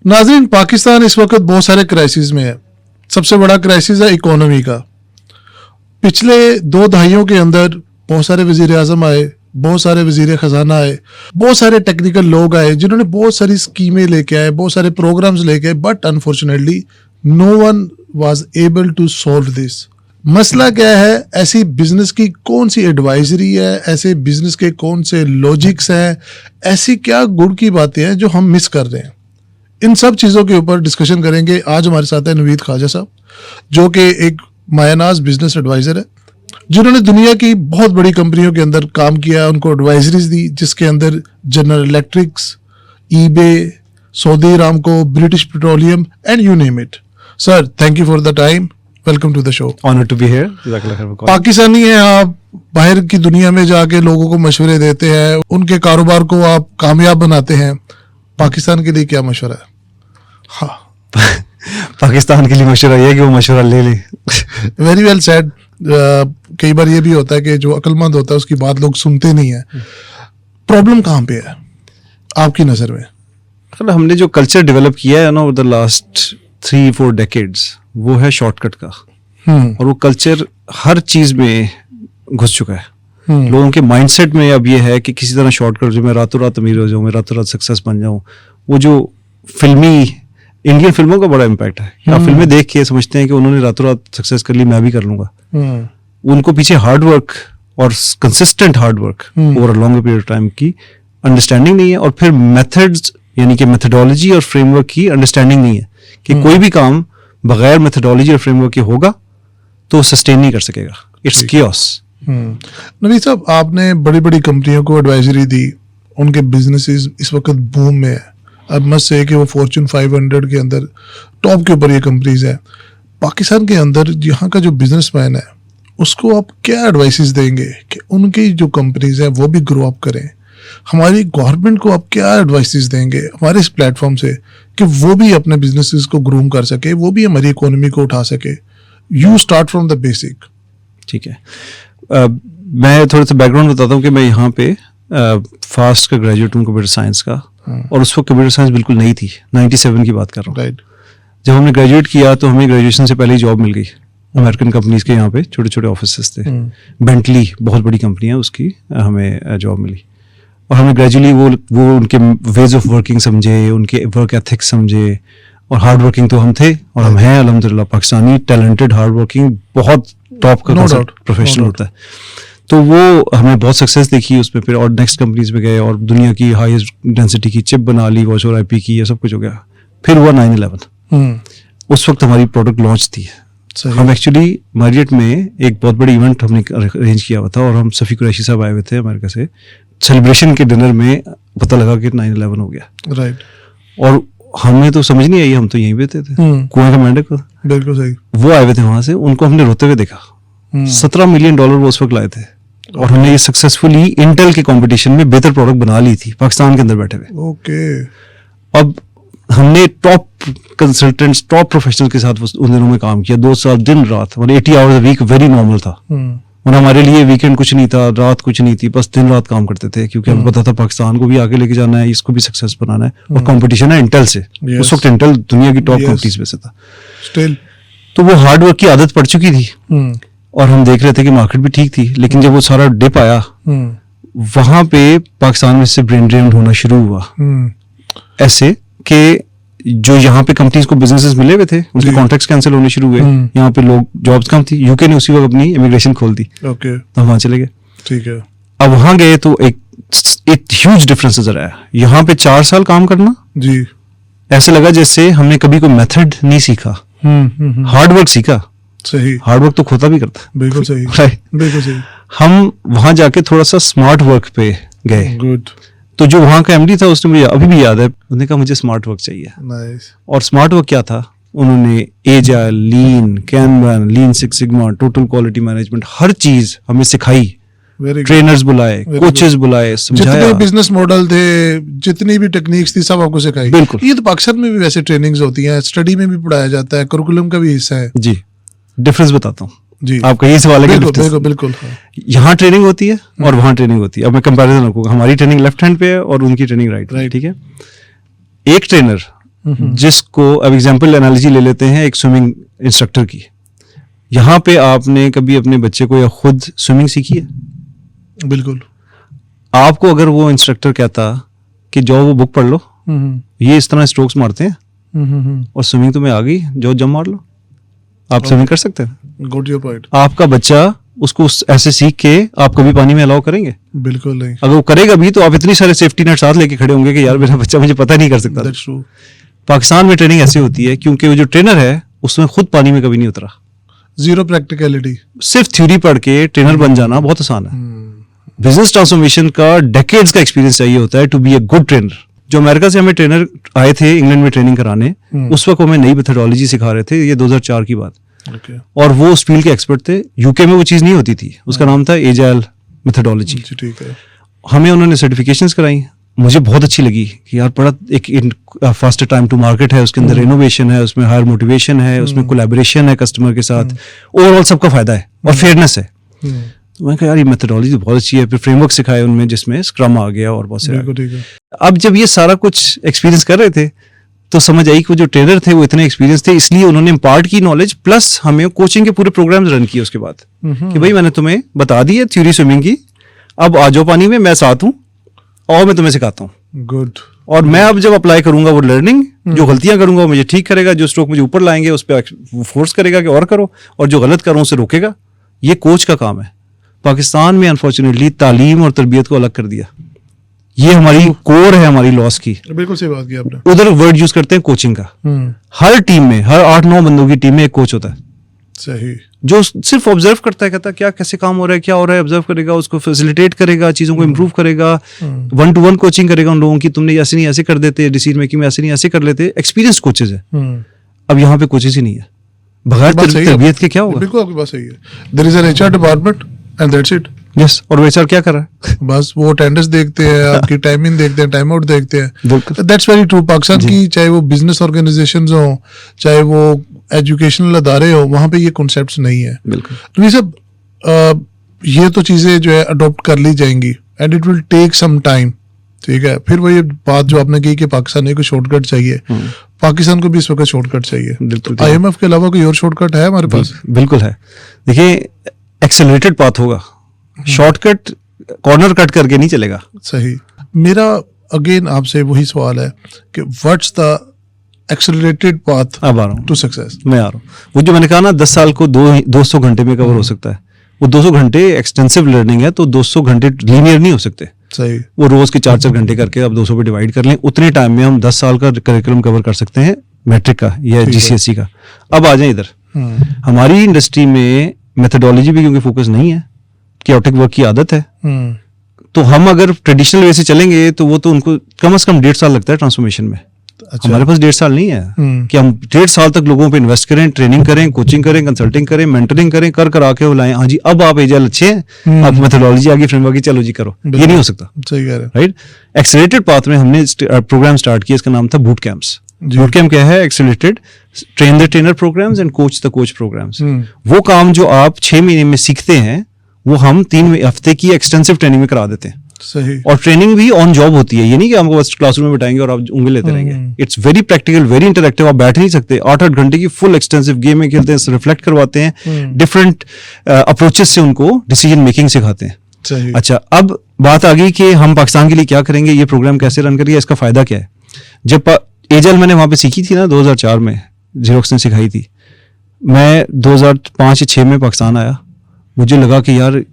नाज़रीन, पाकिस्तान इस वक्त बहुत सारे क्राइसिस में है। सबसे बड़ा क्राइसिस है इकोनॉमी का। पिछले 2 दहाइयों के अंदर बहुत सारे वज़ीर आज़म आए, बहुत सारे वज़ीर ख़जाना आए, बहुत सारे टेक्निकल लोग आए जिन्होंने बहुत सारी स्कीमें लेके आए, बहुत सारे प्रोग्राम्स लेके आए, but unfortunately no one was able to solve this. मसला क्या है? ऐसी बिजनेस की कौन सी एडवाइजरी है, ऐसे बिजनेस के कौन से लॉजिक्स हैं, ऐसी क्या गुड़ की बातें हैं जो हम मिस कर रहे हैं? इन सब चीज़ों के ऊपर डिस्कशन करेंगे। आज हमारे साथ है नवीद ख्वाजा साहब, जो कि एक मायानाज बिजनेस एडवाइज़र है, जिन्होंने दुनिया की बहुत बड़ी कंपनियों के अंदर काम किया, उनको एडवाइजरीज दी, जिसके अंदर General Electrics, eBay, Saudi Aramco, British Petroleum and you name it. Sir, thank you for the time, welcome to the show. Honour to be here. Pakistani हैं आप, बाहर की दुनिया में जाके लोगों को मशवरे देते हैं, उनके कारोबार को आप कामयाब बनाते हैं। पाकिस्तान के लिए क्या मशवरा है? हाँ पाकिस्तान के लिए मशवरा ये है कि वो मशवरा ले ले। Very well said. कई बार ये भी होता है कि जो अक्लमंद होता है उसकी बात लोग सुनते नहीं है। प्रॉब्लम कहाँ पे है आपकी नज़र में? हमने जो कल्चर डेवलप किया है ना ओवर द लास्ट 3-4 डेकेड्स, वो है शॉर्टकट का। और वो कल्चर हर चीज में घुस चुका है। लोगों के माइंडसेट में अब ये है कि किसी तरह शॉर्टकट, जो मैं रातों रात अमीर हो जाऊं, मैं रातों रात सक्सेस बन जाऊं। वो जो फिल्मी इंडियन फिल्मों का बड़ा इम्पैक्ट है। आप फिल्में देख के समझते हैं कि उन्होंने रातों रात सक्सेस कर ली, मैं भी कर लूंगा। उनको पीछे हार्ड वर्क और consistent hard work over a longer period of time की अंडरस्टैंडिंग नहीं है, और फिर मेथड्स यानी कि मेथडोलॉजी और फ्रेमवर्क की अंडरस्टैंडिंग नहीं है कि कोई भी काम बगैर मेथडोलॉजी और फ्रेमवर्क के होगा तो सस्टेन नहीं कर सकेगा। It's chaos. नवीद साहब, आपने बड़ी बड़ी कंपनियों को एडवाइजरी दी, उनके बिजनेसेस इस वक्त बूम में है। अब मत से कि वो फॉर्च्यून 500 के अंदर टॉप के ऊपर ये कंपनीज है। पाकिस्तान के अंदर यहाँ का जो बिजनेसमैन है उसको आप क्या एडवाइसेस देंगे कि उनकी जो कंपनीज हैं वो भी ग्रो अप करें? हमारी गवर्नमेंट को आप क्या एडवाइसेस देंगे हमारे इस प्लेटफॉर्म से कि वो भी अपने बिजनेसेस को ग्रूम कर सके, वो भी हमारी इकोनॉमी को उठा सके? You start from the basic. ठीक है। मैं थोड़ा सा बैकग्राउंड बताता हूँ कि मैं यहाँ पे फास्ट का ग्रेजुएट हूँ कंप्यूटर साइंस का। और उस वक्त कंप्यूटर साइंस बिल्कुल नहीं थी। 97 की बात कर रहा हूँ। राइट। जब हमने ग्रेजुएट किया तो हमें ग्रेजुएशन से पहले ही जॉब मिल गई। अमेरिकन कंपनीज के यहाँ पे छोटे छोटे ऑफिस थे। बेंटली बहुत बड़ी कंपनी है, उसकी हमें जॉब मिली। और हमने ग्रेजुअली वो उनके वेज ऑफ वर्किंग समझे, उनके वर्क एथिक्स समझे। और हार्ड वर्किंग तो हम थे और हम हैं अल्हम्दुलिल्लाह। पाकिस्तानी टैलेंटेड हार्ड वर्किंग बहुत टॉप का प्रोफेशनल होता है। तो वो हमने बहुत सक्सेस देखी उसमें फिर, और नेक्स्ट कंपनीज में गए और दुनिया की हाईएस्ट डेंसिटी की चिप बना ली, वॉच और आईपी की, ये सब कुछ हो गया। फिर हुआ 9/11। उस वक्त हमारी प्रोडक्ट लॉन्च थी। हम एक्चुअली मैरियट में एक बहुत बड़ी इवेंट हमने अरेंज किया हुआ था और हम सफ़ी कुरैशी साहब आए हुए थे अमेरिका से। सेलिब्रेशन के डिनर में पता लगा कि 9/11 हो गया। राइट। और हमें तो समझ नहीं आई, हम तो यहीं पे थे कुएं का मेंढक। बिल्कुल सही। वो आए हुए थे वहां से, उनको हमने रोते हुए देखा। $17 मिलियन वो उस वक्त लाए थे और हमने ये सक्सेसफुली इंटेल के कंपटीशन में बेहतर प्रोडक्ट बना ली थी पाकिस्तान के अंदर बैठे हुए। ओके। अब हमने टॉप कंसल्टेंट्स, टॉप प्रोफेशनल्स के साथ उन दिनों में काम किया, 2 साल दिन रात। 80 आवर्स वीक वेरी नॉर्मल था। और हमारे लिए वीकेंड कुछ नहीं था, रात कुछ नहीं थी, बस दिन रात काम करते थे, क्योंकि हमें पता था पाकिस्तान को भी आगे लेके जाना है, इसको भी सक्सेस बनाना है। और कंपटीशन है इंटेल से। उस वक्त इंटेल दुनिया की टॉप कंपनीज में से था। स्टिल तो वो हार्ड वर्क की आदत पड़ चुकी थी। और हम देख रहे थे कि मार्केट भी ठीक थी, लेकिन जब वो सारा डिप आया वहां पे पाकिस्तान में से ब्रेन ड्रेन होना शुरू हुआ। ऐसे कि जो यहाँ पे कंपनीज को बिजनेसेस मिले हुए थे उनके कॉन्ट्रैक्ट्स कैंसिल होने शुरू हुए। यहाँ पे लोग जॉब्स कम थी। यूके ने उसी वक्त अपनी इमिग्रेशन खोल दी। ओके। तो हम वहां चले गए। ठीक है। अब वहां गए तो एक ह्यूज डिफरेंस नजर आया। यहाँ पे 4 साल काम करना जी, ऐसे लगा जैसे हमने कभी कोई मेथड नहीं सीखा, हार्ड वर्क सीखा। सही। हार्ड वर्क तो खोता भी करता है। बिल्कुल सही। बिल्कुल सही। हम वहां जाके थोड़ा सा स्मार्ट वर्क पे गए। गुड। तो जो वहां का एमडी था उसने मुझे अभी भी याद है, उन्होंने कहा मुझे स्मार्ट वर्क चाहिए। नाइस। और स्मार्ट वर्क क्या था? उन्होंने agile, lean, kanban, lean six sigma, total quality management, हर चीज हमें सिखाई। ट्रेनर्स बुलाए, कोचेस बुलाए, समझाया। जितने बिजनेस मॉडल थे, जितनी भी टेक्निक्स थी, सब आपको सिखाई। बिल्कुल। ये तो पाकिस्तान में भी वैसे ट्रेनिंग्स होती हैं, स्टडी में भी पढ़ाया जाता है, करिकुलम का भी हिस्सा है। जी। डिफरेंस बताता हूँ जी। आपका यही सवाल है। बिल्कुल बिल्कुल। हाँ। यहाँ ट्रेनिंग होती है और वहाँ ट्रेनिंग होती है। अब मैं कंपैरिजन रखूंगा, हमारी ट्रेनिंग लेफ्ट हैंड पे है और उनकी ट्रेनिंग राइट। ठीक है। एक ट्रेनर जिसको अब एग्जाम्पल एनालॉजी ले लेते हैं एक स्विमिंग इंस्ट्रक्टर की। यहाँ पे आपने कभी अपने बच्चे को या खुद स्विमिंग सीखी है? बिल्कुल। आपको अगर वो इंस्ट्रक्टर कहता कि जाओ वो बुक पढ़ लो, ये इस तरह स्ट्रोक्स मारते हैं और स्विमिंग तुम्हें आ गई, जाओ जंप मार लो, आप स्विमिंग कर सकते हैं। Good your point. आपका बच्चा उसको ऐसे सीख के आप कभी पानी में अलाउ करेंगे? बिल्कुल नहीं। अगर वो करेगा भी तो आप इतनी सारे सेफ्टी नेट साथ लेके खड़े होंगे कि यार मेरा बच्चा मुझे पता नहीं कर सकता। That's true। पाकिस्तान में ट्रेनिंग ऐसी होती है क्योंकि वो जो ट्रेनर है उसमें खुद पानी में कभी नहीं उतरा। Zero practicality. सिर्फ थ्योरी पढ़ के ट्रेनर बन जाना बहुत आसान है। बिजनेस ट्रांसफॉर्मेशन का डेकेड्स का एक्सपीरियंस चाहिए होता है to be a good trainer. जो अमेरिका से हमें ट्रेनर आए थे इंग्लैंड में ट्रेनिंग कराने, उस वक्त हमें नई मेथोडोलॉजी सिखा रहे थे, ये 2004 की बात। Okay। और वो उस फील्ड के एक्सपर्ट थे। यूके में वो चीज़ नहीं होती थी, उसका नाम था एजाइल मेथोडोलॉजी। ठीक है। हमें उन्होंने सर्टिफिकेशंस कराई, मुझे बहुत अच्छी लगी कि यार बड़ा एक फास्टर टाइम टू मार्केट है, उसके अंदर इनोवेशन है, उसमें हायर मोटिवेशन है, उसमें कोलैबोरेशन है कस्टमर के साथ, ओवरऑल सबका फायदा है और फेयरनेस है। तो मैंने कहा यार ये मेथोडोलॉजी तो बहुत अच्छी है। फिर फ्रेमवर्क सिखाए उनमें जिसमें स्क्रम आ गया और बहुत सारे। अब जब ये सारा कुछ एक्सपीरियंस कर रहे थे तो समझ आई कि वो जो ट्रेनर थे वो इतने एक्सपीरियंस थे, इसलिए उन्होंने इम्पार्ट की नॉलेज प्लस हमें कोचिंग के पूरे प्रोग्राम्स रन किए उसके बाद कि भाई मैंने तुम्हें बता दी है थ्योरी स्विमिंग की, अब आ जाओ पानी में, मैं साथ हूँ और मैं तुम्हें सिखाता हूँ। गुड। और मैं अब जब अप्लाई करूंगा वो लर्निंग, जो गलतियां करूंगा वो मुझे ठीक करेगा, जो स्ट्रोक मुझे ऊपर लाएंगे उस पर फोर्स करेगा कि और करो, और जो गलत करूं उसे रोकेगा। ये कोच का काम है। पाकिस्तान में अनफॉर्चुनेटली तालीम और तरबियत को अलग कर दिया। ये हमारी कोर है हमारी लॉस की। बिल्कुल सही बात की आपने। उधर वर्ड यूज करते हैं कोचिंग का। हर टीम में, हर 8-9 बंदों की टीम में एक कोच होता है। सही। जो सिर्फ ऑब्जर्व करता है, कहता है क्या कैसे काम हो रहा है, क्या हो रहा है, ऑब्जर्व करेगा, उसको फैसिलिटेट करेगा, चीजों को इंप्रूव करेगा, 1-to-1 कोचिंग करेगा उन लोगों की। तुमने ऐसे नहीं ऐसे कर देते, डिसीजन मेकिंग में ऐसे नहीं ऐसे कर लेते। एक्सपीरियंस कोचेज है। अब यहाँ पे कोचेज ही नहीं है। बगैर तरबियत के क्या होगा? बिल्कुल आपकी बात सही है। There is an HR department and that's it. Yes. और वो एचआर क्या कर रहा है? बस वो अटेंडेंस देखते हैं, आपकी टाइमिंग देखते हैं, टाइम आउट देखते हैं। That's very true. पाकिस्तान की चाहे वो बिजनेस ऑर्गेनाइजेशंस हो, चाहे वो एजुकेशनल अदारे हो, वहाँ पे ये कॉन्सेप्ट्स नहीं है। बिल्कुल। तो ये सब ये तो चीजें जो है अडॉप्ट कर ली जाएंगी and it will take some time. ठीक है। फिर वही बात जो आपने की कि पाकिस्तान को शॉर्टकट चाहिए, पाकिस्तान को भी इस वक्त शॉर्टकट चाहिए। बिल्कुल। IMF के अलावा कोई और शॉर्टकट है हमारे पास? बिल्कुल है। देखिए एक्सेलरेटेड पाथ होगा, शॉर्टकट कॉर्नर कट करके नहीं चलेगा। सही। मेरा अगेन आपसे वही सवाल है कि व्हाट्स द एक्सेलरेटेड पाथ अब आ रहा हूँ टू सक्सेस? मैं आ रहा हूँ। वो जो मैंने कहा ना 10 साल को 200 घंटे में कवर हो सकता है, वो 200 घंटे एक्सटेंसिव लर्निंग है, तो 200 घंटे लीनियर नहीं हो सकते। सही। वो रोज के 4-4 घंटे करके अब 200 पे डिवाइड कर लें, उतने टाइम में हम 10 साल का करिकुलम कवर कर सकते हैं मैट्रिक का या GCSE का। अब आ जाए इधर। हमारी इंडस्ट्री में मेथोडोलॉजी भी क्योंकि फोकस नहीं है, क्योटिक वर्क की आदत है, तो हम अगर ट्रेडिशनल वे से चलेंगे तो वो तो उनको कम से कम 1.5 साल लगता है ट्रांसफॉर्मेशन में। अच्छा। हमारे पास 1.5 साल नहीं है कि हम 1.5 साल तक लोगों पे इन्वेस्ट करें, ट्रेनिंग करें, कोचिंग करें, कंसल्टिंग करें, मेंटरिंग करें, कर आके वो लाएं, हाँ जी अब आप एजाइल अच्छे हैं, अब मेथोडोलॉजी आ गई, फ्रेमवर्क की, चलो जी करो। ये नहीं हो सकता। सही कह रहे हैं। राइट। एक्सेलरेटेड पाथ में हमने प्रोग्राम स्टार्ट किया, इसका नाम था बूट कैंप्स। बूट कैंप क्या है? Accelerated train the trainer programmes and coach the coach programmes. वो काम जो आप 6 महीने में सीखते हैं वो हम 3 हफ्ते की एक्सटेंसिव ट्रेनिंग में करा देते हैं। सही। और ट्रेनिंग भी ऑन जॉब होती है, ये नहीं कि हमको बस क्लासरूम में बैठाएंगे और आप उंगली लेते रहेंगे। It's very practical, very interactive. आप बैठ नहीं सकते, 8-8 घंटे की फुल एक्सटेंसिव गेम में खेलते हैं, रिफ्लेक्ट करवाते हैं, डिफरेंट अप्रोचेस से उनको डिसीजन मेकिंग सिखाते हैं। सही। अच्छा, अब बात आ गई कि हम पाकिस्तान के लिए क्या करेंगे, ये प्रोग्राम कैसे रन करेंगे, इसका फायदा क्या है। जब एजाइल मैंने वहां पे सीखी थी ना 2004 में, जीरोक्स ने सिखाई थी, मैं 2005 या 6 में पाकिस्तान आया, मुझे लगा कि यार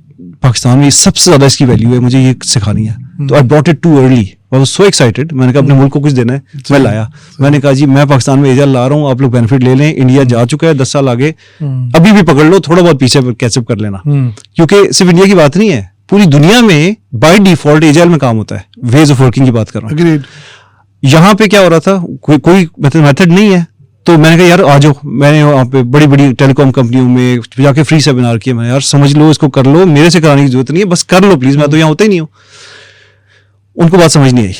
पाकिस्तान में सबसे ज्यादा इसकी वैल्यू है, मुझे ये सिखानी है। तो I brought it too early, I was so excited. मैंने कहा अपने मुल्क को कुछ देना है, मैं लाया। मैंने कहा जी मैं पाकिस्तान में एजाइल ला रहा हूँ, आप लोग बेनिफिट ले लें, इंडिया जा चुका है 10 साल आगे, अभी भी पकड़ लो, थोड़ा बहुत पीछे कैचअप कर लेना। क्योंकि सिर्फ इंडिया की बात नहीं है, पूरी दुनिया में बाय डिफॉल्ट एजाइल में काम होता है। वेज ऑफ वर्किंग की बात कर रहा हूँ। यहाँ पे क्या हो रहा था, कोई मेथड नहीं है, तो मैंने कहा यार आ जाओ। मैंने वहाँ पे बड़ी बड़ी टेलीकॉम कंपनियों में जाके फ्री सेमिनार किया। मैंने यार समझ लो, इसको कर लो, मेरे से कराने की जरूरत नहीं है, बस कर लो प्लीज, मैं तो यहाँ होता ही नहीं हूँ। उनको बात समझ नहीं आई